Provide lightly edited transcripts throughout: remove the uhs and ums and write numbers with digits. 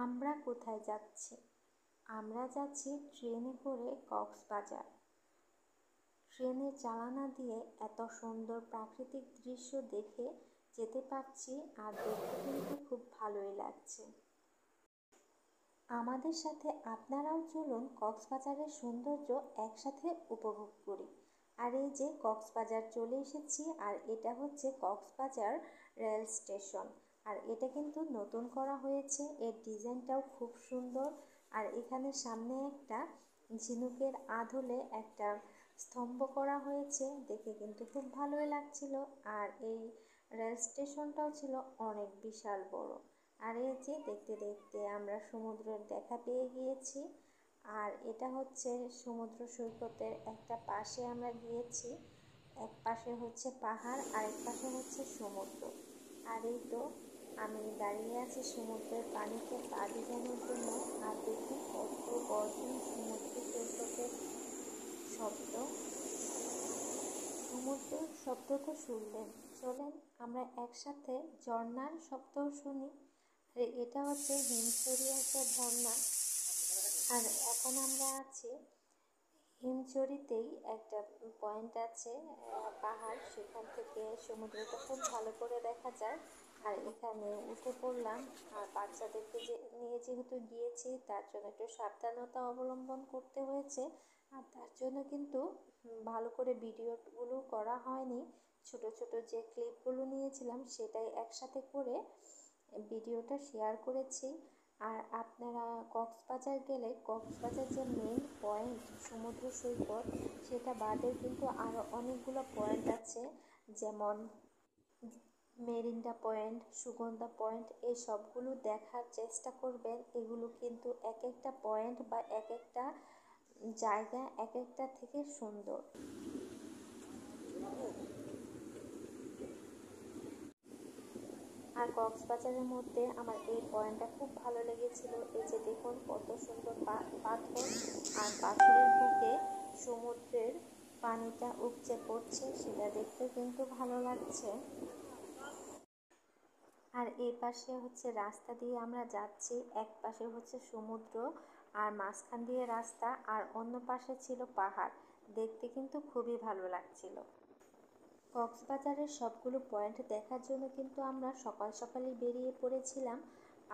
আমরা কোথায় যাচ্ছি? আমরা যাচ্ছি ট্রেনে করে কক্সবাজার। ট্রেনের জানালা দিয়ে এত সুন্দর প্রাকৃতিক দৃশ্য দেখে যেতে পারছি, আর দেখতে কিন্তু খুব ভালোই লাগছে। আমাদের সাথে আপনারাও চলুন কক্সবাজারের সৌন্দর্য একসাথে উপভোগ করি। আর এই যে কক্সবাজার চলে এসেছি, আর এটা হচ্ছে কক্সবাজার রেল স্টেশন। আর এটা কিন্তু নতুন করা হয়েছে, এর ডিজাইনটাও খুব সুন্দর। আর এখানে সামনে একটা ঝিনুকের আদলে একটা স্তম্ভ করা হয়েছে, দেখে কিন্তু খুব ভালোই লাগছিল। আর এই রেল স্টেশনটাও ছিল অনেক বিশাল বড়। আর এই যে দেখতে দেখতে আমরা সমুদ্রের দেখা পেয়ে গিয়েছি। আর এটা হচ্ছে সমুদ্র সৈকতের একটা পাশে আমরা গিয়েছি। এক পাশে হচ্ছে পাহাড়, আরেক পাশে হচ্ছে সমুদ্র। আর এই তো আমি দাঁড়িয়ে আছি সমুদ্রের পানিতে পা ভিজানোর জন্য। আর দেখুন কত গর্জন সমুদ্র সৈকতের শব্দ। সমুদ্র শব্দ তো শুনলেন, চলেন আমরা একসাথে ঝর্ণার শব্দও শুনি। আর এটা হচ্ছে হিমছড়ি একটা ঝর্ণা। আর এখন আমরা আছি হিমছড়িতেই, একটা পয়েন্ট আছে পাহাড়, সেখান থেকে সমুদ্রটা খুব ভালো করে দেখা যায়। আর এখানে উঠে পড়লাম। আর বাচ্চাদেরকে নিয়ে যেহেতু গিয়েছি, তার জন্য একটু সাবধানতা অবলম্বন করতে হয়েছে। আর তার জন্য কিন্তু ভালো করে ভিডিওগুলো করা হয়নি। ছোট ছোট যে ক্লিপগুলো নিয়েছিলাম সেটাই একসাথে করে ভিডিওটা শেয়ার করেছি। আর আপনারা কক্সবাজার গেলে কক্সবাজার যে মেইন পয়েন্ট সমুদ্র সৈকত, সেটা বাদেও কিন্তু আরও অনেকগুলো পয়েন্ট আছে, যেমন মেরিন্ডা পয়েন্ট, সুগন্ধা পয়েন্ট, এই সবগুলো দেখার চেষ্টা করবেন। এগুলো কিন্তু এক একটা পয়েন্ট বা এক একটা জায়গা এক একটা থেকে সুন্দর। আর কক্সবাজারের মধ্যে আমার এই পয়েন্টটা খুব ভালো লেগেছিল। এই যে দেখুন কত সুন্দর পাথর, আর পাথরের বুকে সমুদ্রের পানিটা উপচে পড়ছে, সেটা দেখতে কিন্তু ভালো লাগছে। আর এই পাশে হচ্ছে রাস্তা দিয়ে আমরা যাচ্ছি, এক পাশে হচ্ছে সমুদ্র আর মাঝখান দিয়ে রাস্তা, আর অন্য পাশে ছিল পাহাড়। দেখতে কিন্তু খুবই ভালো লাগছিল। কক্সবাজারের সবগুলো পয়েন্ট দেখার জন্য কিন্তু আমরা সকাল সকালই বেরিয়ে পড়েছিলাম।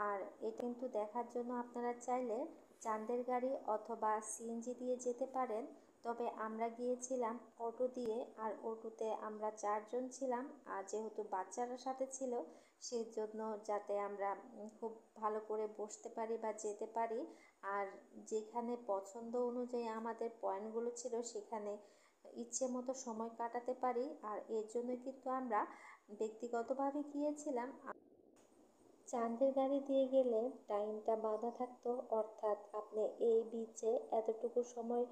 আর এটা কিন্তু দেখার জন্য আপনারা চাইলে চাঁদের গাড়ি অথবা সিএনজি দিয়ে যেতে পারেন। তবে আমরা গিয়েছিলাম অটো দিয়ে, আর অটোতে আমরা 4 জন ছিলাম। আর যেহেতু বাচ্চারা সাথে ছিল, সেই জন্য যাতে আমরা খুব ভালো করে বসতে পারি বা যেতে পারি, আর যেখানে পছন্দ অনুযায়ী আমাদের পয়েন্টগুলো ছিল সেখানে ইচ্ছে মতো সময় কাটাতে পারি। আর এর জন্য কিন্তু আমরা ব্যক্তিগতভাবে গিয়েছিলাম। চাঁদের গাড়ি দিয়ে গেলে টাইমটা বাঁধা থাকতো, অর্থাৎ আপনি এই বিচে এতটুকু সময়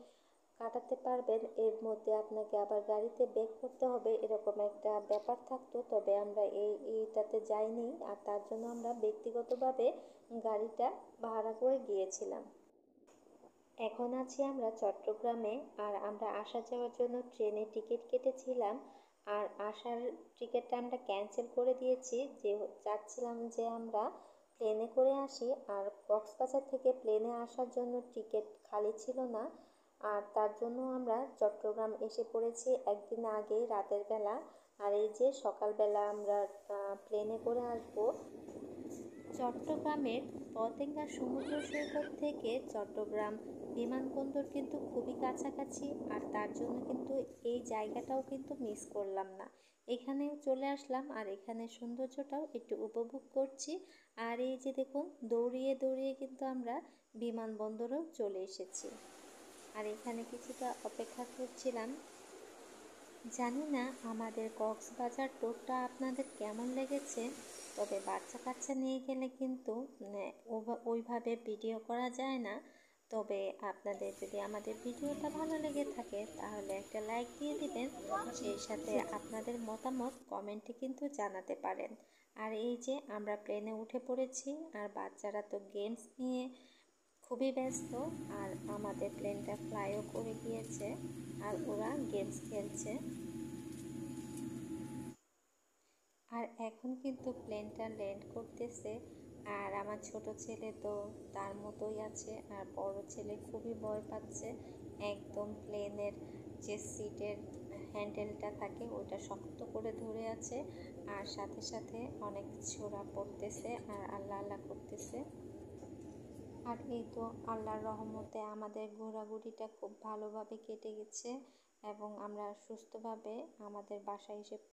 কাটাতে পারবেন, এর মধ্যে আপনাকে আবার গাড়িতে ব্যাক করতে হবে, এরকম একটা ব্যাপার থাকতো। তবে আমরা এইটাতে যাইনি, আর তার জন্য আমরা ব্যক্তিগতভাবে গাড়িটা ভাড়া করে গিয়েছিলাম। এখন আছি আমরা চট্টগ্রামে। আর আমরা আসা যাওয়ার জন্য ট্রেনে টিকিট কেটেছিলাম, আর আসার টিকিটটা আমরা ক্যান্সেল করে দিয়েছি। যে চাচ্ছিলাম যে আমরা প্লেনে করে আসি, আর কক্সবাজার থেকে প্লেনে আসার জন্য টিকিট খালি ছিল না। আর তার জন্য আমরা চট্টগ্রাম এসে পড়েছি একদিন আগে রাতের বেলা। আর এই যে সকালবেলা আমরা প্লেনে করে আসবো। চট্টগ্রামের পতেঙ্গা সমুদ্র সৈকত থেকে চট্টগ্রাম বিমানবন্দর কিন্তু খুবই কাছাকাছি। আর তার জন্য কিন্তু এই জায়গাটাও কিন্তু মিস করলাম না, এখানেও চলে আসলাম। আর এখানে সৌন্দর্যটাও একটু উপভোগ করছি। আর এই যে দেখুন দৌড়িয়ে দৌড়িয়ে কিন্তু আমরা বিমানবন্দরেও চলে এসেছি। আর এখানে কিছুটা অপেক্ষা করছিলাম। জানি না আমাদের কক্সবাজার ট্যুরটা আপনাদের কেমন লেগেছে। তবে বাচ্চা কাচ্চা নিয়ে গেলে কিন্তু ওইভাবে ভিডিও করা যায় না। তবে আপনাদের যদি আমাদের ভিডিওটা ভালো লেগে থাকে তাহলে একটা লাইক দিয়ে দিবেন, সেই সাথে আপনাদের মতামত কমেন্টে কিন্তু জানাতে পারেন। আর এই যে আমরা প্লেনে উঠে পড়েছি, আর বাচ্চারা তো গেমস নিয়ে খুবই ব্যস্ত। আর আমাদের প্লেনটা ফ্লাইও করে গিয়েছে, আর ওরা গেমস খেলছে। আর এখন কিন্তু প্লেনটা ল্যান্ড করতেছে। আর আমার ছোট ছেলে তো তার মতোই আছে, আর বড় ছেলে খুবই ভয় পাচ্ছে। একদম প্লেনের যে সিটের হ্যান্ডেলটা থাকে ওটা শক্ত করে ধরে আছে, আর সাথে সাথে অনেক ছোড়া পড়তেছে আর আল্লাহ আল্লাহ করতেছে। আর এই তো আল্লাহর রহমতে আমাদের ঘোরাঘুরিটা খুব ভালোভাবে কেটে গেছে এবং আমরা সুস্থভাবে আমাদের বাসায় এসে